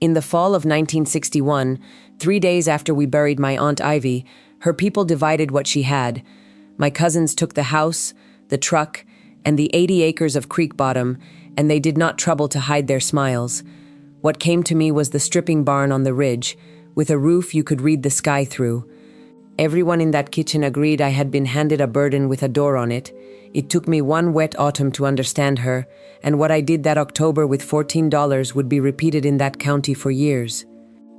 In the fall of 1961, 3 days after we buried my Aunt Ivy, her people divided what she had. My cousins took the house, the truck, and the 80 acres of creek bottom, and they did not trouble to hide their smiles. What came to me was the stripping barn on the ridge, with a roof you could read the sky through. Everyone in that kitchen agreed I had been handed a burden with a door on it. It took me one wet autumn to understand her, and what I did that October with $14 would be repeated in that county for years.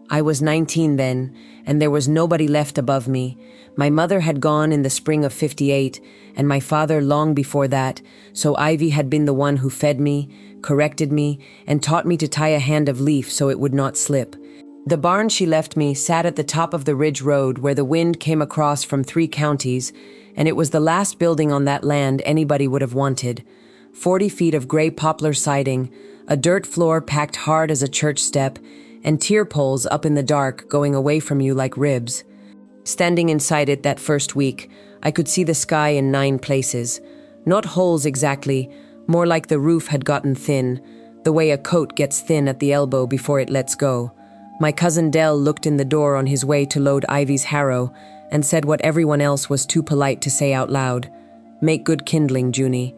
I was 19 then, and there was nobody left above me. My mother had gone in the spring of '58, and my father long before that, so Ivy had been the one who fed me, corrected me, and taught me to tie a hand of leaf so it would not slip. The barn she left me sat at the top of the ridge road where the wind came across from 3 counties, and it was the last building on that land anybody would have wanted. 40 feet of gray poplar siding, a dirt floor packed hard as a church step, and tier poles up in the dark going away from you like ribs. Standing inside it that first week, I could see the sky in 9 places. Not holes exactly, more like the roof had gotten thin, the way a coat gets thin at the elbow before it lets go. My cousin Dell looked in the door on his way to load Ivy's harrow and said what everyone else was too polite to say out loud. "Make good kindling, Junie."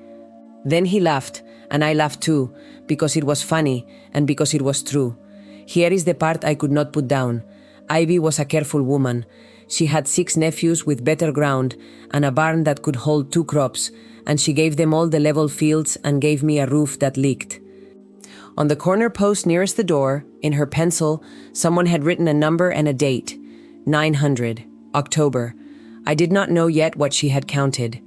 Then he laughed, and I laughed too, because it was funny and because it was true. Here is the part I could not put down. Ivy was a careful woman. She had 6 nephews with better ground and a barn that could hold 2 crops, and she gave them all the level fields and gave me a roof that leaked. On the corner post nearest the door, in her pencil, someone had written a number and a date. 900, October. I did not know yet what she had counted.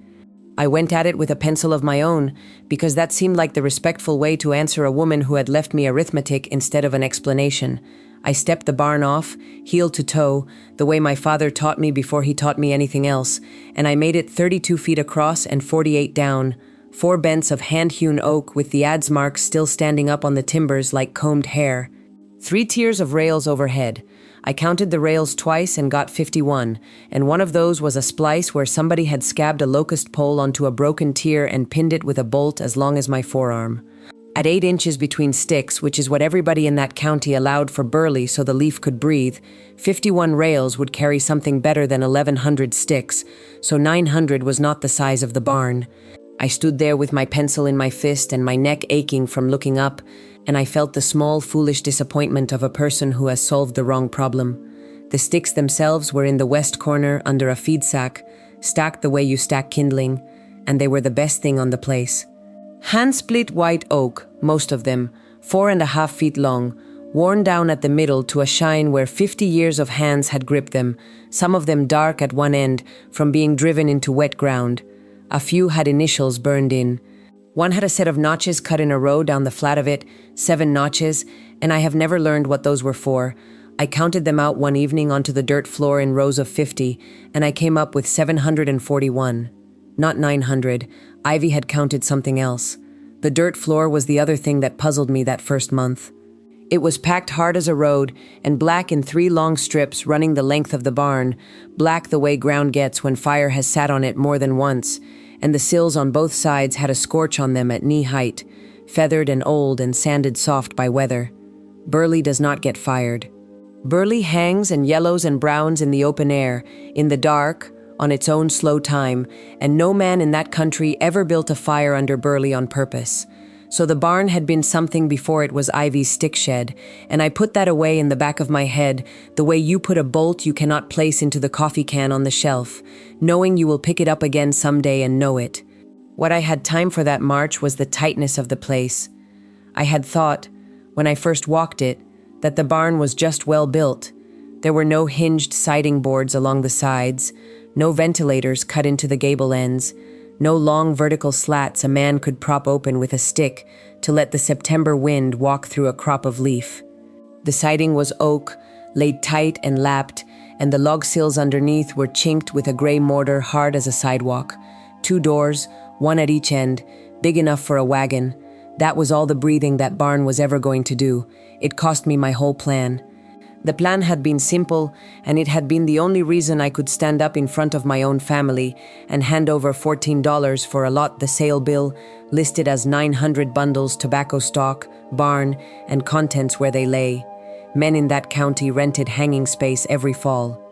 I went at it with a pencil of my own, because that seemed like the respectful way to answer a woman who had left me arithmetic instead of an explanation. I stepped the barn off, heel to toe, the way my father taught me before he taught me anything else, and I made it 32 feet across and 48 down. 4 bents of hand-hewn oak with the adze marks still standing up on the timbers like combed hair. 3 tiers of rails overhead. I counted the rails twice and got 51, and one of those was a splice where somebody had scabbed a locust pole onto a broken tier and pinned it with a bolt as long as my forearm. At 8 inches between sticks, which is what everybody in that county allowed for burley so the leaf could breathe, 51 rails would carry something better than 1,100 sticks, so 900 was not the size of the barn. I stood there with my pencil in my fist and my neck aching from looking up, and I felt the small, foolish disappointment of a person who has solved the wrong problem. The sticks themselves were in the west corner under a feed sack, stacked the way you stack kindling, and they were the best thing on the place. Hand-split white oak, most of them, 4.5 feet long, worn down at the middle to a shine where 50 years of hands had gripped them, some of them dark at one end from being driven into wet ground. A few had initials burned in. One had a set of notches cut in a row down the flat of it, 7 notches, and I have never learned what those were for. I counted them out one evening onto the dirt floor in rows of 50, and I came up with 741. Not 900. Ivy had counted something else. The dirt floor was the other thing that puzzled me that first month. It was packed hard as a road and black in 3 long strips running the length of the barn, black the way ground gets when fire has sat on it more than once, and the sills on both sides had a scorch on them at knee height, feathered and old and sanded soft by weather. Burley does not get fired. Burley hangs and yellows and browns in the open air, in the dark, on its own slow time, and no man in that country ever built a fire under burley on purpose. So the barn had been something before it was Ivy's stick shed, and I put that away in the back of my head, the way you put a bolt you cannot place into the coffee can on the shelf, knowing you will pick it up again someday and know it. What I had time for that March was the tightness of the place. I had thought, when I first walked it, that the barn was just well built. There were no hinged siding boards along the sides, no ventilators cut into the gable ends, no long vertical slats a man could prop open with a stick to let the September wind walk through a crop of leaf. The siding was oak, laid tight and lapped, and the log sills underneath were chinked with a gray mortar hard as a sidewalk. 2 doors, one at each end, big enough for a wagon. That was all the breathing that barn was ever going to do. It cost me my whole plan. The plan had been simple, and it had been the only reason I could stand up in front of my own family and hand over $14 for a lot the sale bill, listed as 900 bundles, tobacco stock, barn, and contents where they lay. Men in that county rented hanging space every fall.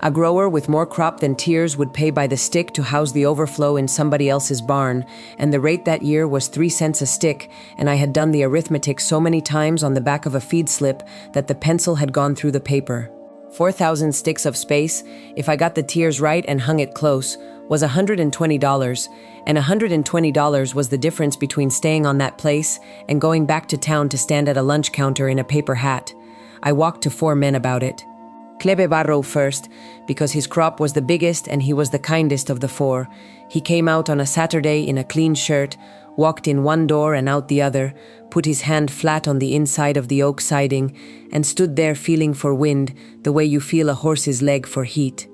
A grower with more crop than tears would pay by the stick to house the overflow in somebody else's barn, and the rate that year was 3 cents a stick, and I had done the arithmetic so many times on the back of a feed slip that the pencil had gone through the paper. 4,000 sticks of space, if I got the tiers right and hung it close, was $120, and $120 was the difference between staying on that place and going back to town to stand at a lunch counter in a paper hat. I walked to 4 men about it. Clebe Barro first, because his crop was the biggest and he was the kindest of the 4. He came out on a Saturday in a clean shirt, walked in one door and out the other, put his hand flat on the inside of the oak siding, and stood there feeling for wind the way you feel a horse's leg for heat.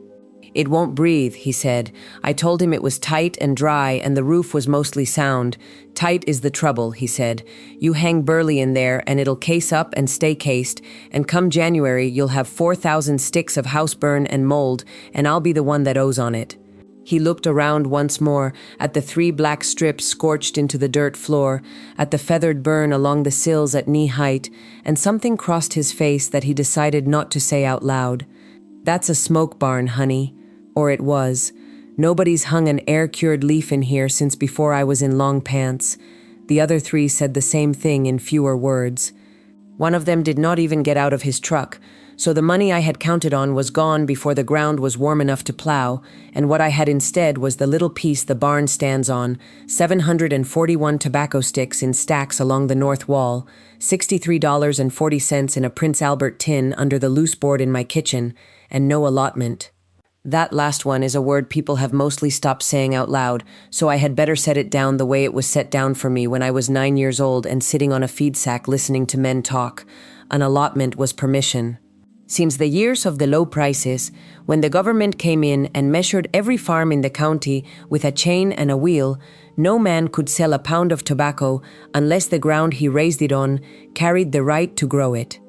"It won't breathe," he said. I told him it was tight and dry and the roof was mostly sound. "Tight is the trouble," he said. "You hang burley in there and it'll case up and stay cased, and come January you'll have 4,000 sticks of house burn and mold, and I'll be the one that owes on it." He looked around once more, at the 3 black strips scorched into the dirt floor, at the feathered burn along the sills at knee height, and something crossed his face that he decided not to say out loud. "That's a smoke barn, honey." Or it was. Nobody's hung an air-cured leaf in here since before I was in long pants. The other 3 said the same thing in fewer words. One of them did not even get out of his truck, so the money I had counted on was gone before the ground was warm enough to plow, and what I had instead was the little piece the barn stands on, 741 tobacco sticks in stacks along the north wall, $63.40 in a Prince Albert tin under the loose board in my kitchen, and no allotment. That last one is a word people have mostly stopped saying out loud, so I had better set it down the way it was set down for me when I was 9 years old and sitting on a feed sack listening to men talk. An allotment was permission. Since the years of the low prices, when the government came in and measured every farm in the county with a chain and a wheel, no man could sell a pound of tobacco unless the ground he raised it on carried the right to grow it.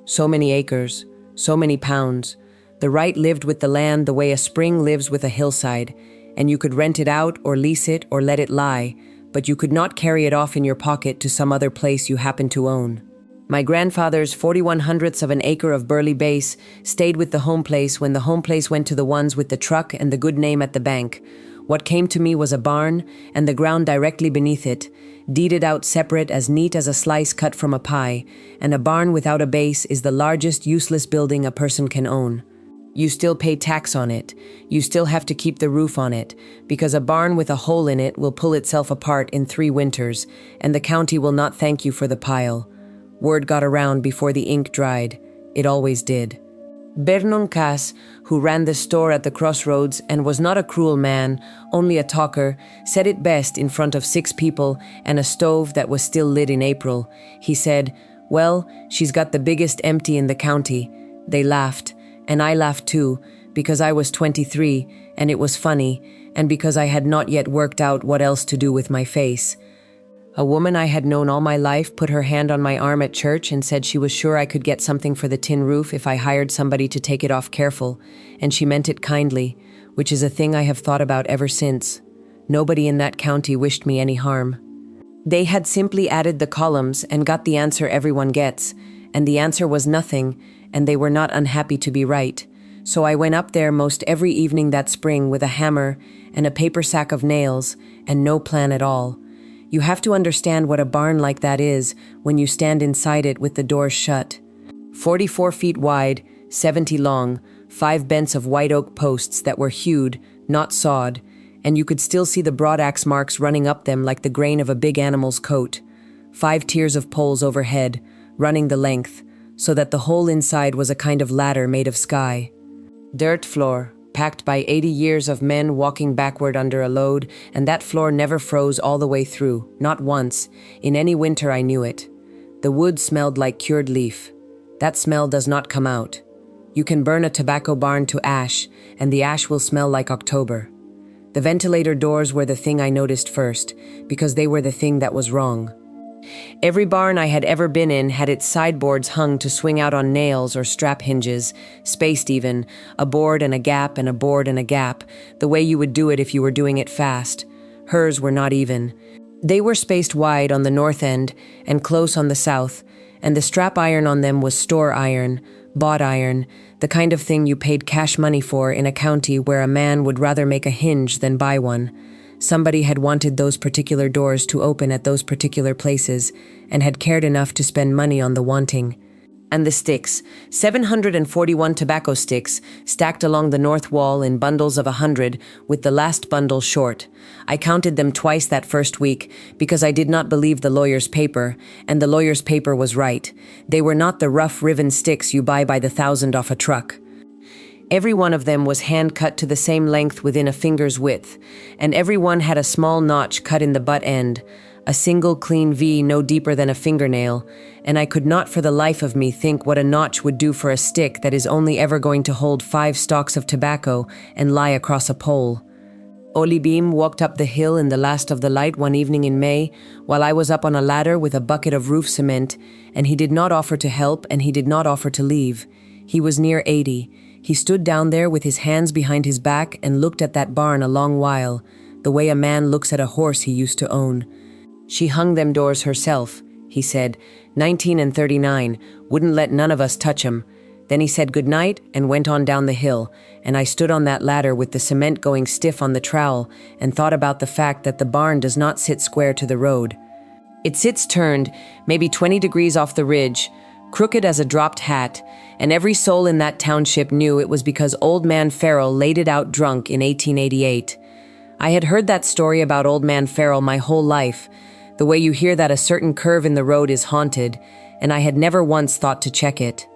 So many acres, so many pounds. The right lived with the land the way a spring lives with a hillside, and you could rent it out or lease it or let it lie, but you could not carry it off in your pocket to some other place you happened to own. My grandfather's 41/100ths of an acre of Burley Base stayed with the home place when the home place went to the ones with the truck and the good name at the bank. What came to me was a barn, and the ground directly beneath it, deeded out separate as neat as a slice cut from a pie, and a barn without a base is the largest useless building a person can own. You still pay tax on it. You still have to keep the roof on it, because a barn with a hole in it will pull itself apart in 3 winters, and the county will not thank you for the pile. Word got around before the ink dried. It always did. Vernon Cass, who ran the store at the crossroads and was not a cruel man, only a talker, said it best in front of 6 people and a stove that was still lit in April. He said, "Well, she's got the biggest empty in the county." They laughed. And I laughed too, because I was 23, and it was funny, and because I had not yet worked out what else to do with my face. A woman I had known all my life put her hand on my arm at church and said she was sure I could get something for the tin roof if I hired somebody to take it off careful, and she meant it kindly, which is a thing I have thought about ever since. Nobody in that county wished me any harm. They had simply added the columns and got the answer everyone gets, and the answer was nothing, and they were not unhappy to be right. So I went up there most every evening that spring with a hammer and a paper sack of nails and no plan at all. You have to understand what a barn like that is when you stand inside it with the doors shut. 44 feet wide, 70 long, 5 bents of white oak posts that were hewed, not sawed, and you could still see the broad axe marks running up them like the grain of a big animal's coat. 5 tiers of poles overhead, running the length, so that the whole inside was a kind of ladder made of sky. Dirt floor, packed by 80 years of men walking backward under a load, and that floor never froze all the way through, not once. In any winter I knew it. The wood smelled like cured leaf. That smell does not come out. You can burn a tobacco barn to ash, and the ash will smell like October. The ventilator doors were the thing I noticed first, because they were the thing that was wrong. Every barn I had ever been in had its sideboards hung to swing out on nails or strap hinges, spaced even, a board and a gap and a board and a gap, the way you would do it if you were doing it fast. Hers were not even. They were spaced wide on the north end and close on the south, and the strap iron on them was store iron, bought iron, the kind of thing you paid cash money for in a county where a man would rather make a hinge than buy one. Somebody had wanted those particular doors to open at those particular places and had cared enough to spend money on the wanting. And the sticks, 741 tobacco sticks, stacked along the north wall in bundles of 100, with the last bundle short. I counted them twice that first week because I did not believe the lawyer's paper, and the lawyer's paper was right. They were not the rough riven sticks you buy by the thousand off a truck. Every one of them was hand-cut to the same length within a finger's width, and every one had a small notch cut in the butt end, a single clean V no deeper than a fingernail, and I could not for the life of me think what a notch would do for a stick that is only ever going to hold 5 stalks of tobacco and lie across a pole. Olibim walked up the hill in the last of the light one evening in May, while I was up on a ladder with a bucket of roof cement, and he did not offer to help and he did not offer to leave. He was near 80. He stood down there with his hands behind his back and looked at that barn a long while, the way a man looks at a horse he used to own. "She hung them doors herself," he said, 19 and 39, wouldn't let none of us touch 'em. Then he said good night and went on down the hill, and I stood on that ladder with the cement going stiff on the trowel and thought about the fact that the barn does not sit square to the road. It sits turned, maybe 20 degrees off the ridge, crooked as a dropped hat, and every soul in that township knew it was because Old Man Farrell laid it out drunk in 1888. I had heard that story about Old Man Farrell my whole life, the way you hear that a certain curve in the road is haunted, and I had never once thought to check it.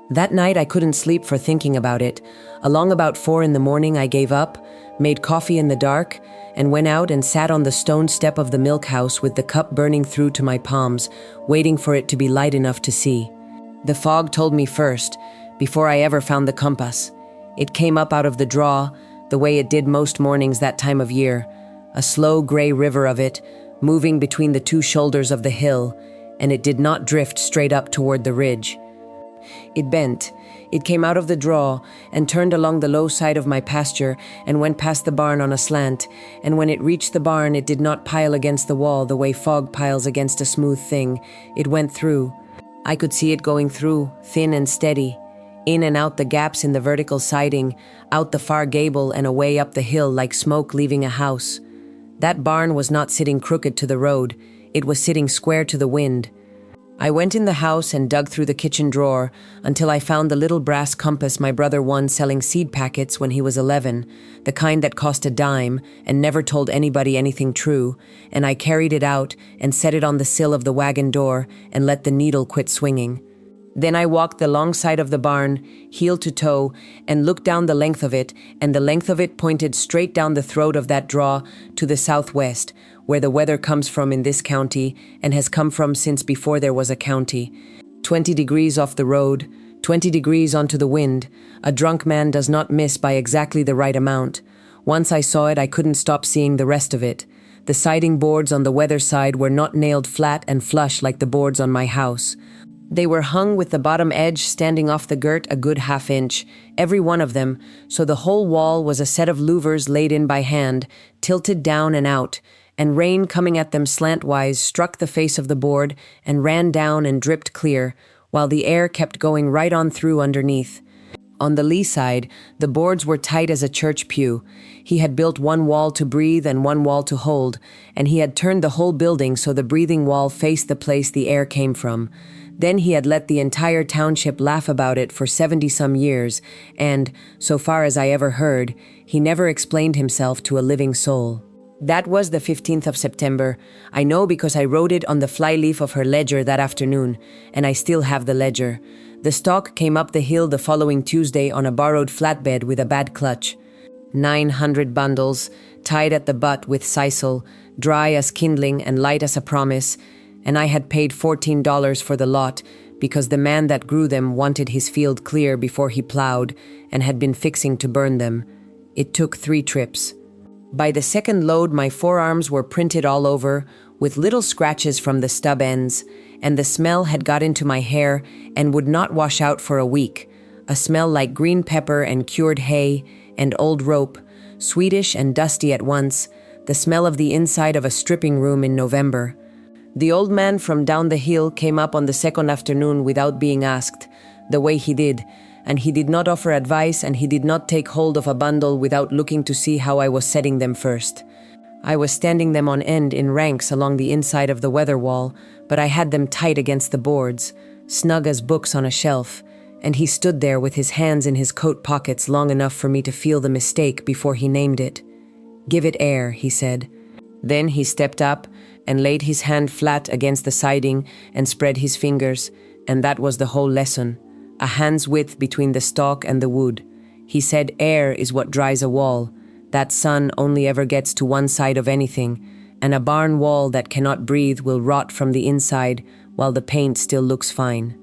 That night I couldn't sleep for thinking about it. Along about 4 in the morning I gave up, made coffee in the dark, and went out and sat on the stone step of the milk house with the cup burning through to my palms, waiting for it to be light enough to see. The fog told me first, before I ever found the compass. It came up out of the draw, the way it did most mornings that time of year, a slow gray river of it, moving between the 2 shoulders of the hill, and it did not drift straight up toward the ridge. It bent. It came out of the draw and turned along the low side of my pasture and went past the barn on a slant, and when it reached the barn it did not pile against the wall the way fog piles against a smooth thing. It went through. I could see it going through, thin and steady, in and out the gaps in the vertical siding, out the far gable and away up the hill like smoke leaving a house. That barn was not sitting crooked to the road, it was sitting square to the wind. I went in the house and dug through the kitchen drawer until I found the little brass compass my brother won selling seed packets when he was 11, the kind that cost a dime and never told anybody anything true, and I carried it out and set it on the sill of the wagon door and let the needle quit swinging. Then I walked the long side of the barn, heel to toe, and looked down the length of it, and the length of it pointed straight down the throat of that draw to the southwest, where the weather comes from in this county and has come from since before there was a county. 20 degrees off the road, 20 degrees onto the wind. A drunk man does not miss by exactly the right amount. Once I saw it, I couldn't stop seeing the rest of it. The siding boards on the weather side were not nailed flat and flush like the boards on my house. They were hung with the bottom edge standing off the girt a good half-inch, every one of them, so the whole wall was a set of louvers laid in by hand, tilted down and out, and rain coming at them slantwise struck the face of the board and ran down and dripped clear, while the air kept going right on through underneath. On the lee side, the boards were tight as a church pew. He had built one wall to breathe and one wall to hold, and he had turned the whole building so the breathing wall faced the place the air came from. Then he had let the entire township laugh about it for 70-some years, and, so far as I ever heard, he never explained himself to a living soul. That was the 15th of September. I know because I wrote it on the flyleaf of her ledger that afternoon, and I still have the ledger. The stock came up the hill the following Tuesday on a borrowed flatbed with a bad clutch. 900 bundles, tied at the butt with sisal, dry as kindling and light as a promise, and I had paid $14 for the lot because the man that grew them wanted his field clear before he plowed and had been fixing to burn them. It took 3 trips. By the second load, my forearms were printed all over, with little scratches from the stub ends, and the smell had got into my hair and would not wash out for a week, a smell like green pepper and cured hay and old rope, Swedish and dusty at once, the smell of the inside of a stripping room in November. The old man from down the hill came up on the second afternoon without being asked, the way he did, and he did not offer advice, and he did not take hold of a bundle without looking to see how I was setting them first. I was standing them on end in ranks along the inside of the weather wall, but I had them tight against the boards, snug as books on a shelf, and he stood there with his hands in his coat pockets long enough for me to feel the mistake before he named it. "Give it air," he said. Then he stepped up and laid his hand flat against the siding and spread his fingers, and that was the whole lesson, a hand's width between the stalk and the wood. He said air is what dries a wall, that sun only ever gets to one side of anything, and a barn wall that cannot breathe will rot from the inside while the paint still looks fine.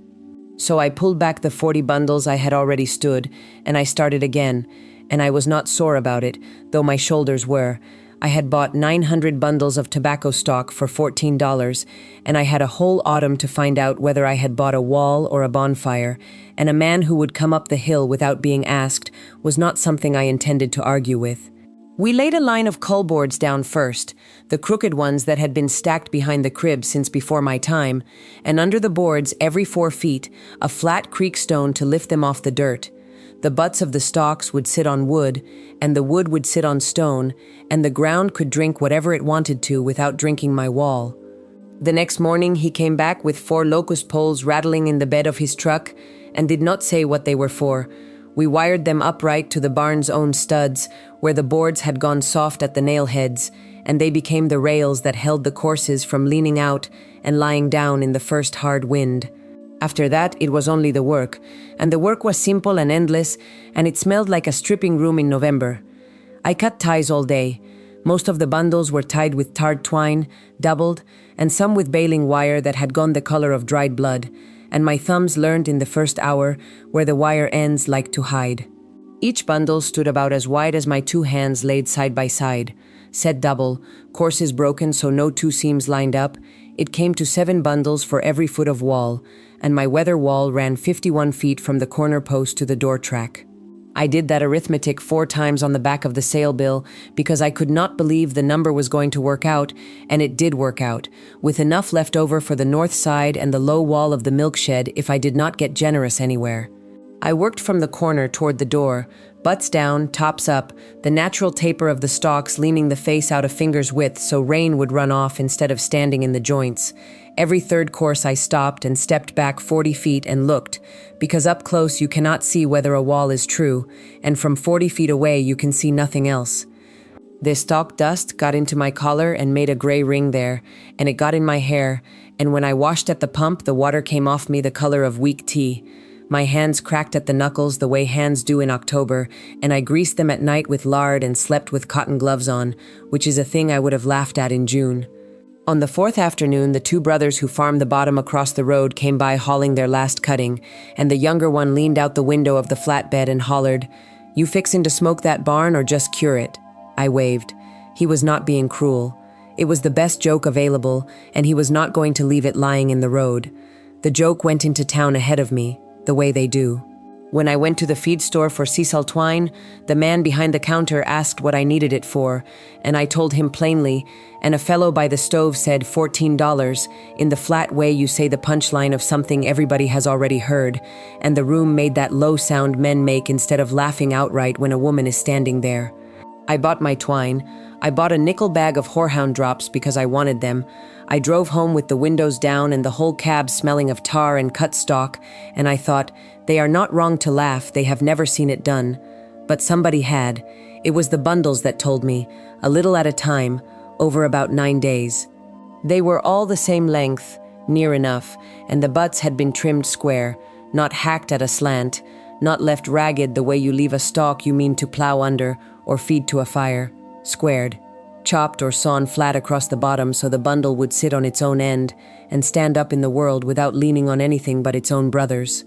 So I pulled back the 40 bundles I had already stood, and I started again, and I was not sore about it, though my shoulders were. I had bought 900 bundles of tobacco stock for $14, and I had a whole autumn to find out whether I had bought a wall or a bonfire, and a man who would come up the hill without being asked was not something I intended to argue with. We laid a line of cull boards down first, the crooked ones that had been stacked behind the crib since before my time, and under the boards, every 4 feet, a flat creek stone to lift them off the dirt. The butts of the stalks would sit on wood, and the wood would sit on stone, and the ground could drink whatever it wanted to without drinking my wall. The next morning he came back with 4 locust poles rattling in the bed of his truck, and did not say what they were for. We wired them upright to the barn's own studs, where the boards had gone soft at the nail heads, and they became the rails that held the courses from leaning out and lying down in the first hard wind. After that, it was only the work, and the work was simple and endless, and it smelled like a stripping room in November. I cut ties all day. Most of the bundles were tied with tarred twine, doubled, and some with baling wire that had gone the color of dried blood, and my thumbs learned in the first hour where the wire ends like to hide. Each bundle stood about as wide as my 2 hands laid side by side. Set double, courses broken so no 2 seams lined up, it came to 7 bundles for every foot of wall, and my weather wall ran 51 feet from the corner post to the door track. I did that arithmetic 4 times on the back of the sale bill because I could not believe the number was going to work out, and it did work out, with enough left over for the north side and the low wall of the milk shed if I did not get generous anywhere. I worked from the corner toward the door, butts down, tops up, the natural taper of the stalks leaning the face out a finger's width so rain would run off instead of standing in the joints. Every 3rd course I stopped and stepped back 40 feet and looked, because up close you cannot see whether a wall is true, and from 40 feet away you can see nothing else. The stalk dust got into my collar and made a gray ring there, and it got in my hair, and when I washed at the pump the water came off me the color of weak tea. My hands cracked at the knuckles the way hands do in October, and I greased them at night with lard and slept with cotton gloves on, which is a thing I would have laughed at in June. On the 4th afternoon, the 2 brothers who farmed the bottom across the road came by hauling their last cutting, and the younger one leaned out the window of the flatbed and hollered, "You fixin' to smoke that barn or just cure it?" I waved. He was not being cruel. It was the best joke available, and he was not going to leave it lying in the road. The joke went into town ahead of me, the way they do. When I went to the feed store for sisal twine, the man behind the counter asked what I needed it for, and I told him plainly, and a fellow by the stove said $14, in the flat way you say the punchline of something everybody has already heard, and the room made that low sound men make instead of laughing outright when a woman is standing there. I bought my twine. I bought a nickel bag of horehound drops because I wanted them. I drove home with the windows down and the whole cab smelling of tar and cut stock, and I thought, they are not wrong to laugh, they have never seen it done. But somebody had. It was the bundles that told me, a little at a time, over about 9 days. They were all the same length, near enough, and the butts had been trimmed square, not hacked at a slant, not left ragged the way you leave a stalk you mean to plow under or feed to a fire, squared, chopped or sawn flat across the bottom so the bundle would sit on its own end and stand up in the world without leaning on anything but its own brothers.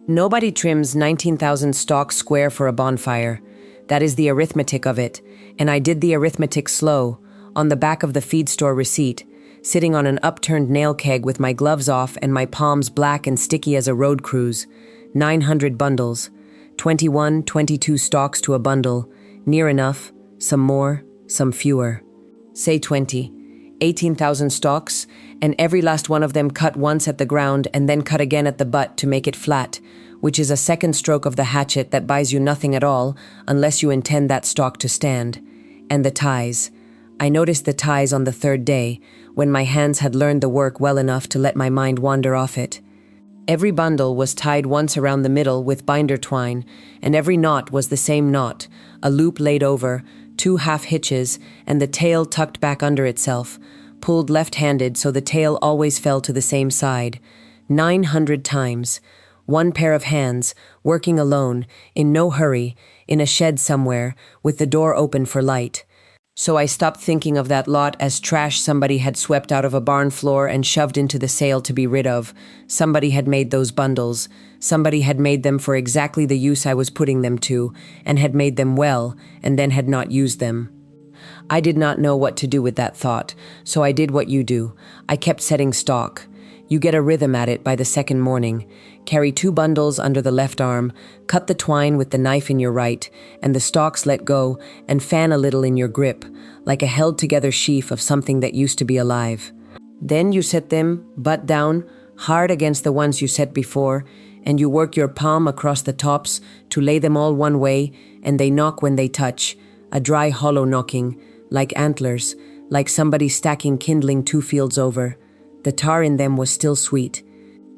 Nobody trims 19,000 stalks square for a bonfire. That is the arithmetic of it, and I did the arithmetic slow, on the back of the feed store receipt, sitting on an upturned nail keg with my gloves off and my palms black and sticky as a road cruise. 900 bundles, 21, 22 stalks to a bundle, near enough, some more, some fewer. Say 20. 18,000 stalks, and every last one of them cut once at the ground and then cut again at the butt to make it flat, which is a second stroke of the hatchet that buys you nothing at all unless you intend that stalk to stand. And the ties. I noticed the ties on the third day, when my hands had learned the work well enough to let my mind wander off it. Every bundle was tied once around the middle with binder twine, and every knot was the same knot, a loop laid over, 2 half hitches, and the tail tucked back under itself, pulled left-handed so the tail always fell to the same side. 900 times. One pair of hands, working alone, in no hurry, in a shed somewhere, with the door open for light. So I stopped thinking of that lot as trash somebody had swept out of a barn floor and shoved into the sale to be rid of. Somebody had made those bundles. Somebody had made them for exactly the use I was putting them to, and had made them well, and then had not used them. I did not know what to do with that thought, so I did what you do. I kept setting stock. You get a rhythm at it by the second morning. Carry 2 bundles under the left arm, cut the twine with the knife in your right, and the stalks let go, and fan a little in your grip, like a held-together sheaf of something that used to be alive. Then you set them, butt down, hard against the ones you set before, and you work your palm across the tops to lay them all one way, and they knock when they touch, a dry hollow knocking, like antlers, like somebody stacking kindling 2 fields over. The tar in them was still sweet.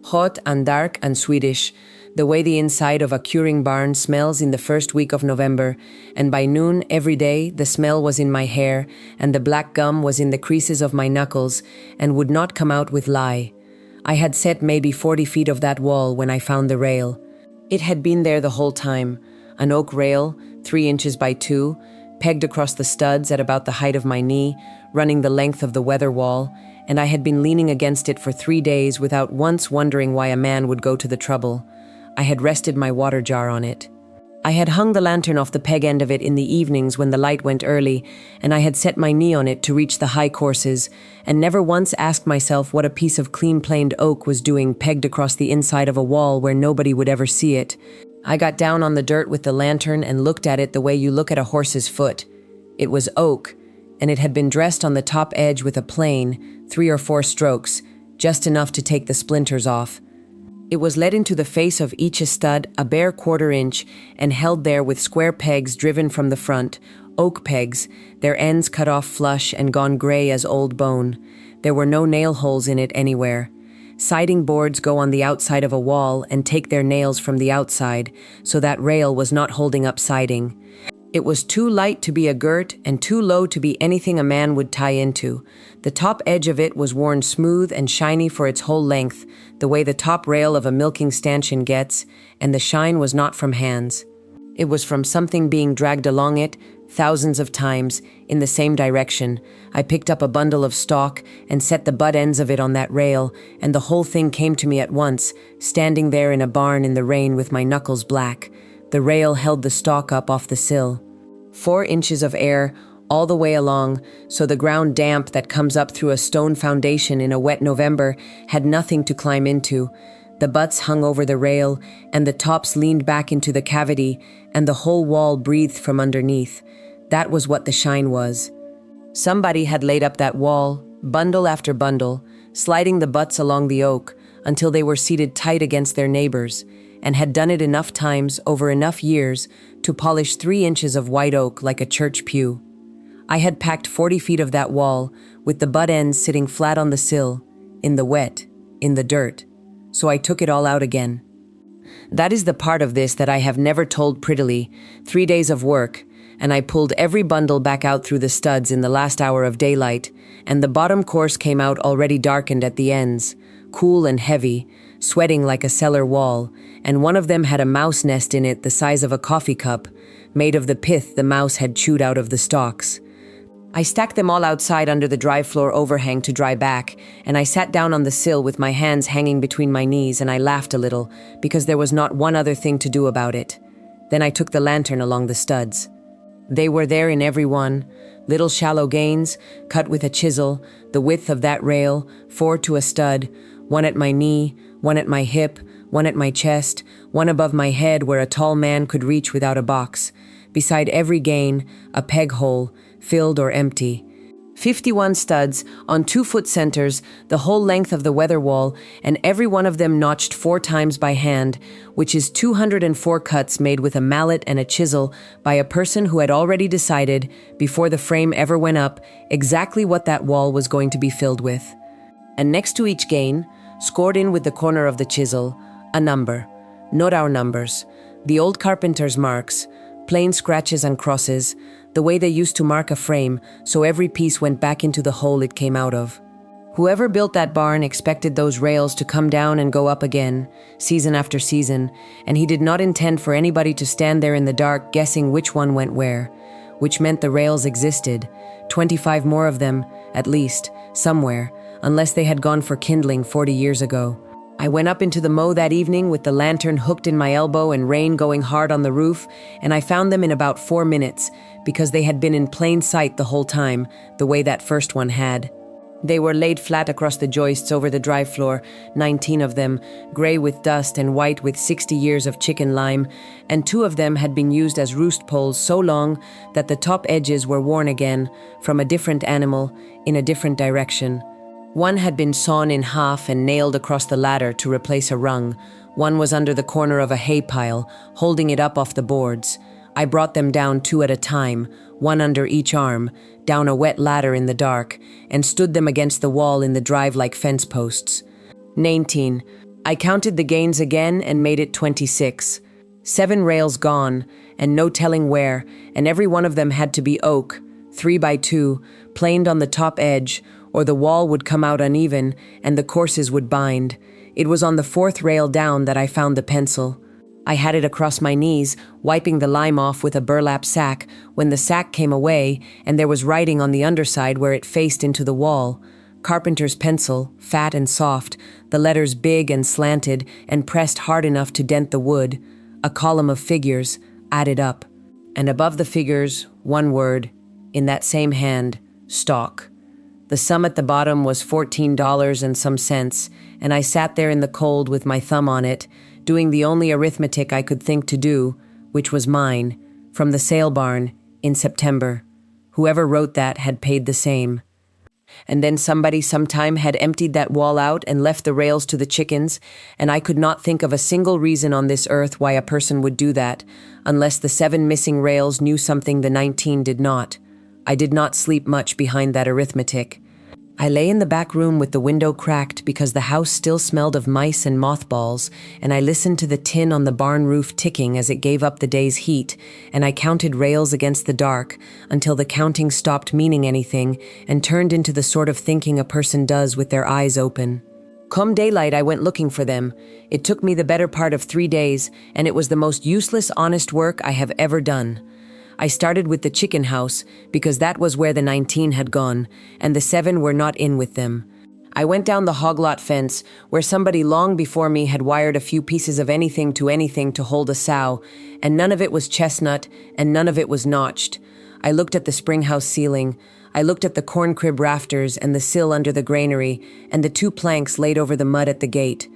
Hot and dark and Swedish, the way the inside of a curing barn smells in the first week of November, and by noon every day the smell was in my hair, and the black gum was in the creases of my knuckles, and would not come out with lie. I had set maybe 40 feet of that wall when I found the rail. It had been there the whole time, an oak rail, 3 inches by 2, pegged across the studs at about the height of my knee, running the length of the weather wall, and I had been leaning against it for 3 days without once wondering why a man would go to the trouble. I had rested my water jar on it. I had hung the lantern off the peg end of it in the evenings when the light went early, and I had set my knee on it to reach the high courses, and never once asked myself what a piece of clean-planed oak was doing pegged across the inside of a wall where nobody would ever see it. I got down on the dirt with the lantern and looked at it the way you look at a horse's foot. It was oak, and it had been dressed on the top edge with a plane, 3 or 4 strokes, just enough to take the splinters off. It was let into the face of each a stud, a bare 1/4 inch, and held there with square pegs driven from the front, oak pegs, their ends cut off flush and gone gray as old bone. There were no nail holes in it anywhere. Siding boards go on the outside of a wall and take their nails from the outside, so that rail was not holding up siding. It was too light to be a girt and too low to be anything a man would tie into. The top edge of it was worn smooth and shiny for its whole length, the way the top rail of a milking stanchion gets, and the shine was not from hands. It was from something being dragged along it, thousands of times, in the same direction. I picked up a bundle of stalk and set the butt ends of it on that rail, and the whole thing came to me at once, standing there in a barn in the rain with my knuckles black. The rail held the stalk up off the sill. 4 inches of air all the way along, so the ground damp that comes up through a stone foundation in a wet November had nothing to climb into. The butts hung over the rail, and the tops leaned back into the cavity, and the whole wall breathed from underneath. That was what the shine was. Somebody had laid up that wall, bundle after bundle, sliding the butts along the oak until they were seated tight against their neighbors, and had done it enough times over enough years to polish 3 inches of white oak like a church pew. I had packed 40 feet of that wall, with the butt ends sitting flat on the sill, in the wet, in the dirt, so I took it all out again. That is the part of this that I have never told prettily. 3 days of work, and I pulled every bundle back out through the studs in the last hour of daylight, and the bottom course came out already darkened at the ends, cool and heavy, sweating like a cellar wall, and one of them had a mouse nest in it the size of a coffee cup, made of the pith the mouse had chewed out of the stalks. I stacked them all outside under the dry floor overhang to dry back, and I sat down on the sill with my hands hanging between my knees, and I laughed a little, because there was not one other thing to do about it. Then I took the lantern along the studs. They were there in every one, little shallow gains, cut with a chisel, the width of that rail, 4 to a stud, one at my knee, one at my hip, one at my chest, one above my head where a tall man could reach without a box. Beside every gain, a peg hole, filled or empty. 51 studs on 2-foot centers, the whole length of the weather wall, and every one of them notched 4 times by hand, which is 204 cuts made with a mallet and a chisel by a person who had already decided, before the frame ever went up, exactly what that wall was going to be filled with. And next to each gain, scored in with the corner of the chisel, a number. Not our numbers, the old carpenter's marks, plain scratches and crosses, the way they used to mark a frame, so every piece went back into the hole it came out of. Whoever built that barn expected those rails to come down and go up again, season after season, and he did not intend for anybody to stand there in the dark guessing which one went where, which meant the rails existed, 25 more of them, at least, somewhere, unless they had gone for kindling 40 years ago. I went up into the mow that evening with the lantern hooked in my elbow and rain going hard on the roof, and I found them in about 4 minutes, because they had been in plain sight the whole time, the way that first one had. They were laid flat across the joists over the drive floor, 19 of them, gray with dust and white with 60 years of chicken lime, and 2 of them had been used as roost poles so long that the top edges were worn again, from a different animal, in a different direction. One had been sawn in half and nailed across the ladder to replace a rung. One was under the corner of a hay pile, holding it up off the boards. I brought them down 2 at a time, one under each arm, down a wet ladder in the dark, and stood them against the wall in the drive like fence posts. 19. I counted the gains again and made it 26. 7 rails gone, and no telling where, and every one of them had to be oak, 3 by 2, planed on the top edge, or the wall would come out uneven and the courses would bind. It was on the 4th rail down that I found the pencil. I had it across my knees, wiping the lime off with a burlap sack, when the sack came away and there was writing on the underside where it faced into the wall. Carpenter's pencil, fat and soft, the letters big and slanted and pressed hard enough to dent the wood. A column of figures, added up. And above the figures, one word, in that same hand, stock. The sum at the bottom was $14 and some cents, and I sat there in the cold with my thumb on it, doing the only arithmetic I could think to do, which was mine, from the sale barn, in September. Whoever wrote that had paid the same. And then somebody sometime had emptied that wall out and left the rails to the chickens, and I could not think of a single reason on this earth why a person would do that, unless the 7 missing rails knew something the 19 did not. I did not sleep much behind that arithmetic. I lay in the back room with the window cracked because the house still smelled of mice and mothballs, and I listened to the tin on the barn roof ticking as it gave up the day's heat, and I counted rails against the dark until the counting stopped meaning anything and turned into the sort of thinking a person does with their eyes open. Come daylight, I went looking for them. It took me the better part of 3 days, and it was the most useless, honest work I have ever done. I started with the chicken house because that was where the 19 had gone, and the 7 were not in with them. I went down the hoglot fence where somebody long before me had wired a few pieces of anything to hold a sow, and none of it was chestnut and none of it was notched. I looked at the spring house ceiling. I looked at the corn crib rafters and the sill under the granary and the 2 planks laid over the mud at the gate.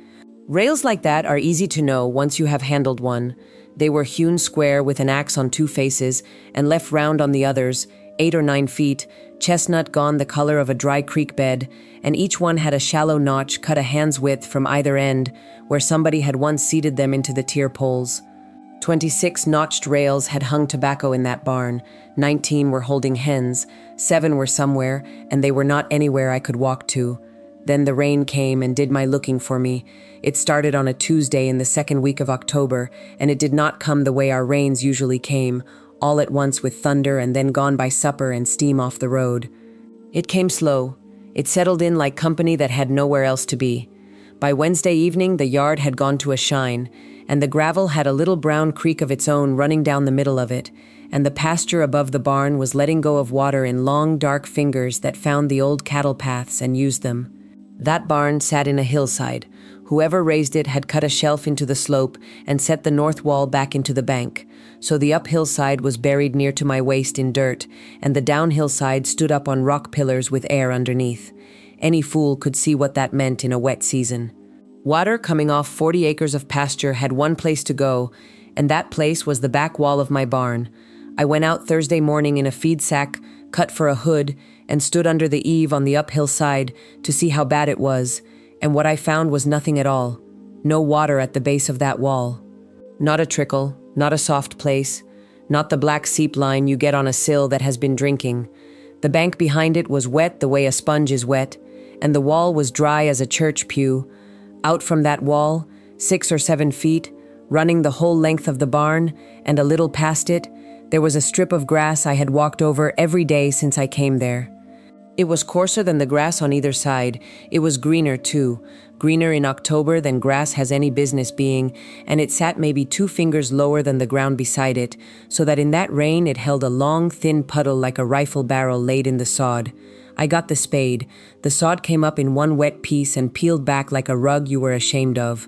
Rails like that are easy to know once you have handled one. They were hewn square with an axe on 2 faces and left round on the others, 8 or 9 feet, chestnut gone the color of a dry creek bed, and each one had a shallow notch cut a hand's width from either end, where somebody had once seated them into the tier poles. 26 notched rails had hung tobacco in that barn, 19 were holding hens, 7 were somewhere, and they were not anywhere I could walk to. Then the rain came and did my looking for me. It started on a Tuesday in the 2nd week of October, and it did not come the way our rains usually came, all at once with thunder and then gone by supper and steam off the road. It came slow. It settled in like company that had nowhere else to be. By Wednesday evening, the yard had gone to a shine, and the gravel had a little brown creek of its own running down the middle of it, and the pasture above the barn was letting go of water in long, dark fingers that found the old cattle paths and used them. That barn sat in a hillside. Whoever raised it had cut a shelf into the slope and set the north wall back into the bank, so the uphill side was buried near to my waist in dirt, and the downhill side stood up on rock pillars with air underneath. Any fool could see what that meant in a wet season. Water coming off 40 acres of pasture had one place to go, and that place was the back wall of my barn. I went out Thursday morning in a feed sack cut for a hood, and stood under the eave on the uphill side to see how bad it was, and what I found was nothing at all. No water at the base of that wall. Not a trickle, not a soft place, not the black seep line you get on a sill that has been drinking. The bank behind it was wet the way a sponge is wet, and the wall was dry as a church pew. Out from that wall, 6 or 7 feet, running the whole length of the barn, and a little past it, there was a strip of grass I had walked over every day since I came there. It was coarser than the grass on either side. It was greener, too. Greener in October than grass has any business being, and it sat maybe 2 fingers lower than the ground beside it, so that in that rain it held a long, thin puddle like a rifle barrel laid in the sod. I got the spade. The sod came up in one wet piece and peeled back like a rug you were ashamed of.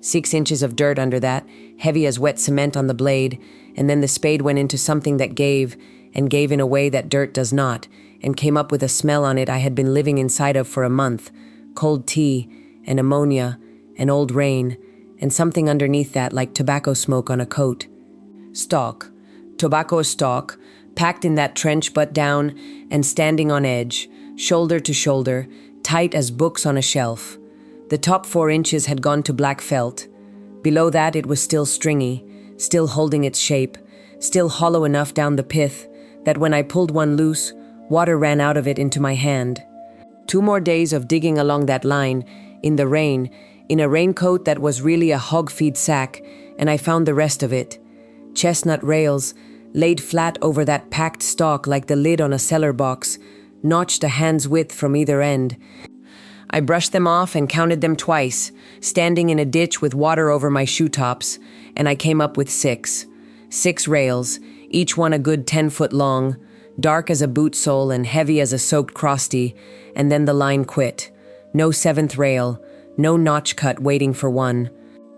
6 inches of dirt under that, heavy as wet cement on the blade, and then the spade went into something that gave, and gave in a way that dirt does not, and came up with a smell on it I had been living inside of for a month. Cold tea, and ammonia, and old rain, and something underneath that like tobacco smoke on a coat. Stalk. Tobacco stalk, packed in that trench butt down, and standing on edge, shoulder to shoulder, tight as books on a shelf. The top 4 inches had gone to black felt. Below that it was still stringy, still holding its shape, still hollow enough down the pith that when I pulled one loose, water ran out of it into my hand. 2 more days of digging along that line, in the rain, in a raincoat that was really a hog feed sack, and I found the rest of it. Chestnut rails, laid flat over that packed stalk like the lid on a cellar box, notched a hand's width from either end. I brushed them off and counted them twice, standing in a ditch with water over my shoe tops, and I came up with 6. 6 rails, each one a good 10 foot long, dark as a boot sole and heavy as a soaked crosty, and then the line quit. No 7th rail, no notch cut waiting for one.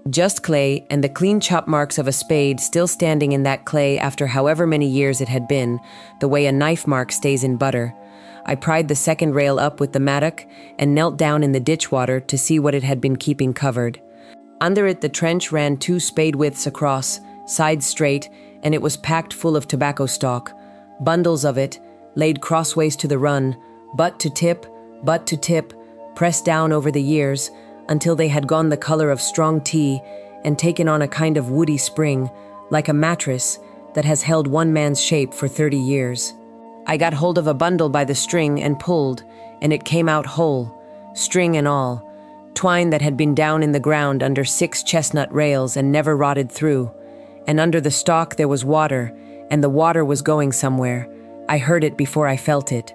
Just clay and the clean chop marks of a spade still standing in that clay after however many years it had been, the way a knife mark stays in butter. I pried the 2nd rail up with the mattock and knelt down in the ditch water to see what it had been keeping covered. Under it the trench ran 2 spade widths across, sides straight, and it was packed full of tobacco stalk. Bundles of it, laid crossways to the run, butt to tip, pressed down over the years, until they had gone the color of strong tea and taken on a kind of woody spring, like a mattress that has held one man's shape for 30 years. I got hold of a bundle by the string and pulled, and it came out whole, string and all, twine that had been down in the ground under 6 chestnut rails and never rotted through, and under the stalk there was water, and the water was going somewhere. I heard it before I felt it.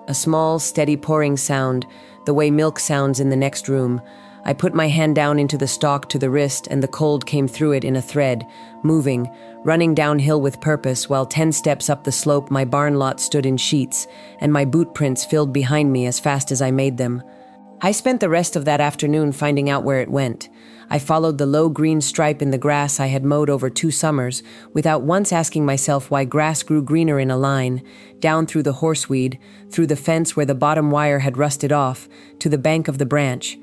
A small, steady pouring sound, the way milk sounds in the next room. I put my hand down into the stalk to the wrist, and the cold came through it in a thread, moving, running downhill with purpose, while 10 steps up the slope my barn lot stood in sheets, and my boot prints filled behind me as fast as I made them. I spent the rest of that afternoon finding out where it went. I followed the low green stripe in the grass I had mowed over 2 summers, without once asking myself why grass grew greener in a line, down through the horseweed, through the fence where the bottom wire had rusted off, to the bank of the branch.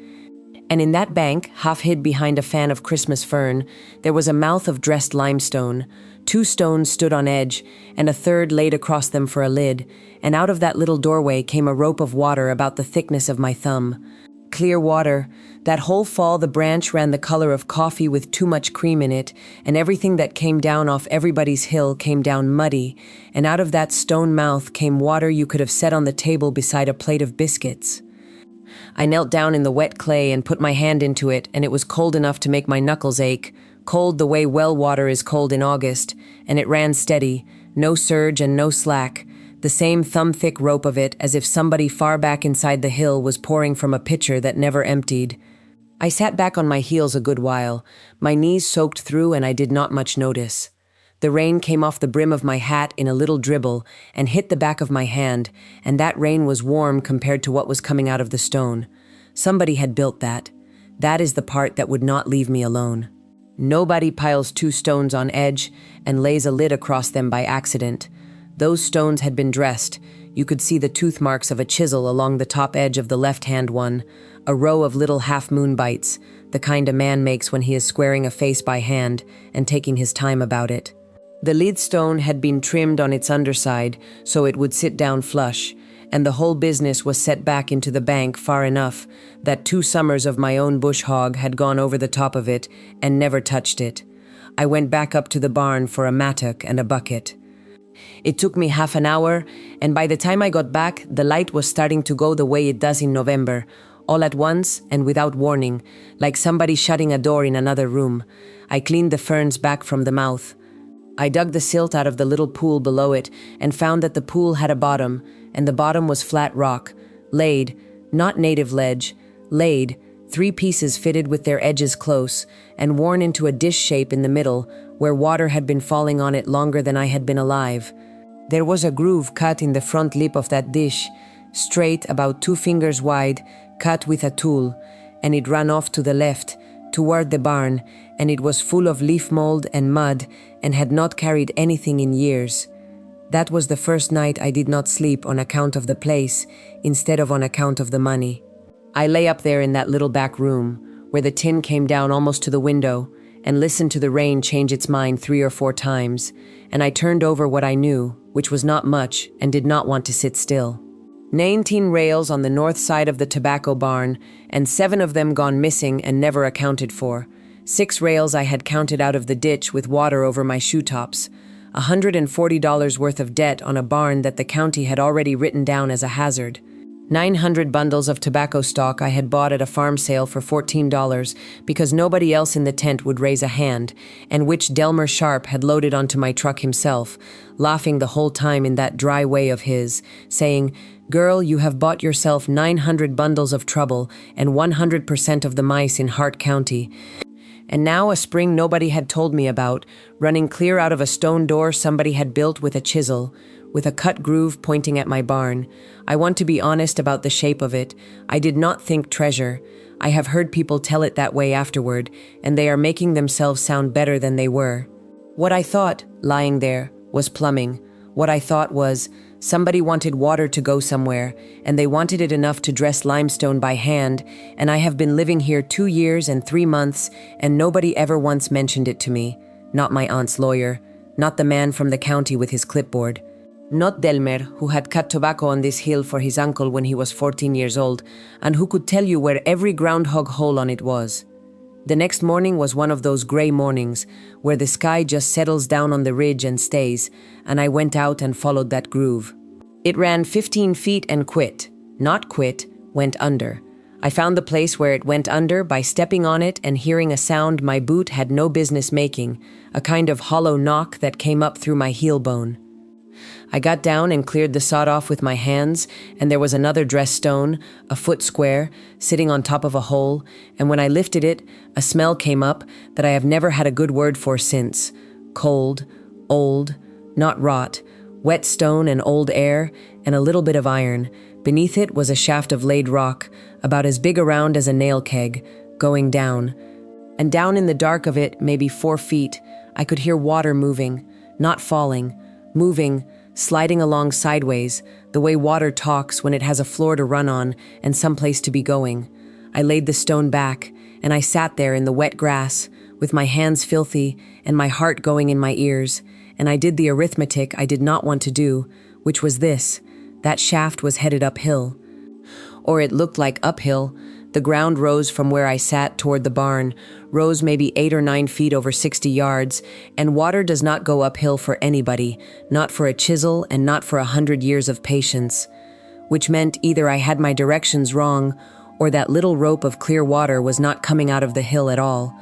And in that bank, half hid behind a fan of Christmas fern, there was a mouth of dressed limestone. 2 stones stood on edge, and a third laid across them for a lid, and out of that little doorway came a rope of water about the thickness of my thumb. Clear water. That whole fall the branch ran the color of coffee with too much cream in it, and everything that came down off everybody's hill came down muddy, and out of that stone mouth came water you could have set on the table beside a plate of biscuits. I knelt down in the wet clay and put my hand into it, and it was cold enough to make my knuckles ache, cold the way well water is cold in August, and it ran steady, no surge and no slack, the same thumb-thick rope of it, as if somebody far back inside the hill was pouring from a pitcher that never emptied. I sat back on my heels a good while, my knees soaked through, and I did not much notice. The rain came off the brim of my hat in a little dribble and hit the back of my hand, and that rain was warm compared to what was coming out of the stone. Somebody had built that. That is the part that would not leave me alone. Nobody piles 2 stones on edge and lays a lid across them by accident. Those stones had been dressed. You could see the tooth marks of a chisel along the top edge of the left-hand one, a row of little half-moon bites, the kind a man makes when he is squaring a face by hand and taking his time about it. The lid stone had been trimmed on its underside so it would sit down flush, and the whole business was set back into the bank far enough that 2 summers of my own bush hog had gone over the top of it and never touched it. I went back up to the barn for a mattock and a bucket. It took me half an hour, and by the time I got back, the light was starting to go the way it does in November, all at once and without warning, like somebody shutting a door in another room. I cleaned the ferns back from the mouth. I dug the silt out of the little pool below it and found that the pool had a bottom, and the bottom was flat rock, laid, not native ledge, laid, 3 pieces fitted with their edges close, and worn into a dish shape in the middle, where water had been falling on it longer than I had been alive. There was a groove cut in the front lip of that dish, straight, about 2 fingers wide, cut with a tool, and it ran off to the left, toward the barn, and it was full of leaf mold and mud, and had not carried anything in years. That was the first night I did not sleep on account of the place, instead of on account of the money. I lay up there in that little back room, where the tin came down almost to the window, and listened to the rain change its mind 3 or 4 times, and I turned over what I knew, which was not much, and did not want to sit still. 19 rails on the north side of the tobacco barn, and 7 of them gone missing and never accounted for. 6 rails I had counted out of the ditch with water over my shoe tops. $140 worth of debt on a barn that the county had already written down as a hazard. 900 bundles of tobacco stock I had bought at a farm sale for $14 because nobody else in the tent would raise a hand, and which Delmer Sharp had loaded onto my truck himself, laughing the whole time in that dry way of his, saying, "Girl, you have bought yourself 900 bundles of trouble and 100% of the mice in Hart County." And now a spring nobody had told me about, running clear out of a stone door somebody had built with a chisel, with a cut groove pointing at my barn. I want to be honest about the shape of it. I did not think treasure. I have heard people tell it that way afterward, and they are making themselves sound better than they were. What I thought, lying there, was plumbing. What I thought was, somebody wanted water to go somewhere, and they wanted it enough to dress limestone by hand, and I have been living here 2 years and 3 months, and nobody ever once mentioned it to me. Not my aunt's lawyer, not the man from the county with his clipboard. Not Delmer, who had cut tobacco on this hill for his uncle when he was 14 years old, and who could tell you where every groundhog hole on it was. The next morning was one of those gray mornings, where the sky just settles down on the ridge and stays, and I went out and followed that groove. It ran 15 feet and quit. Not quit, went under. I found the place where it went under by stepping on it and hearing a sound my boot had no business making, a kind of hollow knock that came up through my heel bone. I got down and cleared the sod off with my hands, and there was another dressed stone, a foot square, sitting on top of a hole, and when I lifted it, a smell came up that I have never had a good word for since. Cold, old, not rot, wet stone and old air, and a little bit of iron. Beneath it was a shaft of laid rock, about as big around as a nail keg, going down. And down in the dark of it, maybe 4 feet, I could hear water moving, not falling, moving, sliding along sideways, the way water talks when it has a floor to run on and someplace to be going. I laid the stone back, and I sat there in the wet grass, with my hands filthy and my heart going in my ears, and I did the arithmetic I did not want to do, which was this: that shaft was headed uphill. Or it looked like uphill. The ground rose from where I sat toward the barn, rose maybe 8 or 9 feet over 60 yards, and water does not go uphill for anybody, not for a chisel and not for 100 years of patience. Which meant either I had my directions wrong, or that little rope of clear water was not coming out of the hill at all.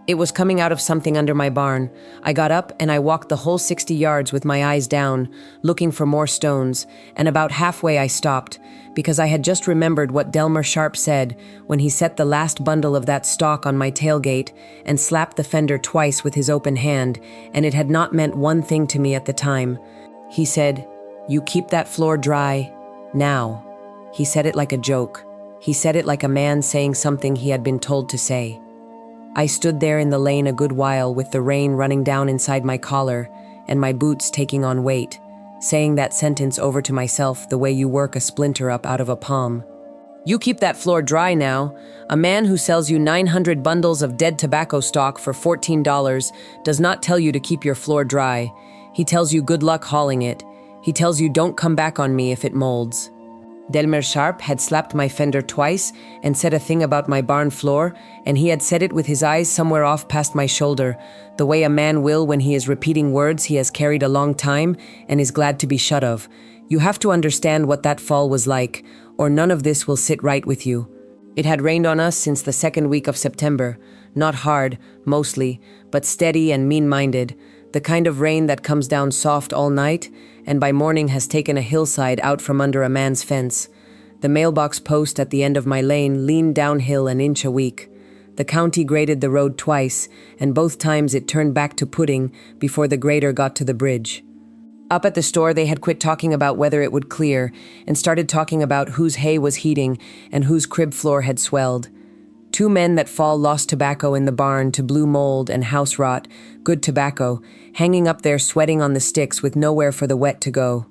It was coming out of something under my barn. I got up and I walked the whole 60 yards with my eyes down, looking for more stones, and about halfway I stopped, because I had just remembered what Delmer Sharp said when he set the last bundle of that stock on my tailgate and slapped the fender twice with his open hand, and it had not meant one thing to me at the time. He said, "You keep that floor dry, now." He said it like a joke. He said it like a man saying something he had been told to say. I stood there in the lane a good while with the rain running down inside my collar and my boots taking on weight, saying that sentence over to myself the way you work a splinter up out of a palm. "You keep that floor dry now. A man who sells you 900 bundles of dead tobacco stock for $14 does not tell you to keep your floor dry. He tells you good luck hauling it. He tells you don't come back on me if it molds. Delmer Sharp had slapped my fender twice and said a thing about my barn floor, and he had said it with his eyes somewhere off past my shoulder, the way a man will when he is repeating words he has carried a long time and is glad to be shut of. You have to understand what that fall was like, or none of this will sit right with you. It had rained on us since the second week of September. Not hard, mostly, but steady and mean-minded, the kind of rain that comes down soft all night and by morning has taken a hillside out from under a man's fence. The mailbox post at the end of my lane leaned downhill an inch a week. The county graded the road twice, and both times it turned back to pudding before the grader got to the bridge. Up at the store, they had quit talking about whether it would clear and started talking about whose hay was heating and whose crib floor had swelled. 2 men that fall lost tobacco in the barn to blue mold and house rot, good tobacco, hanging up there sweating on the sticks with nowhere for the wet to go.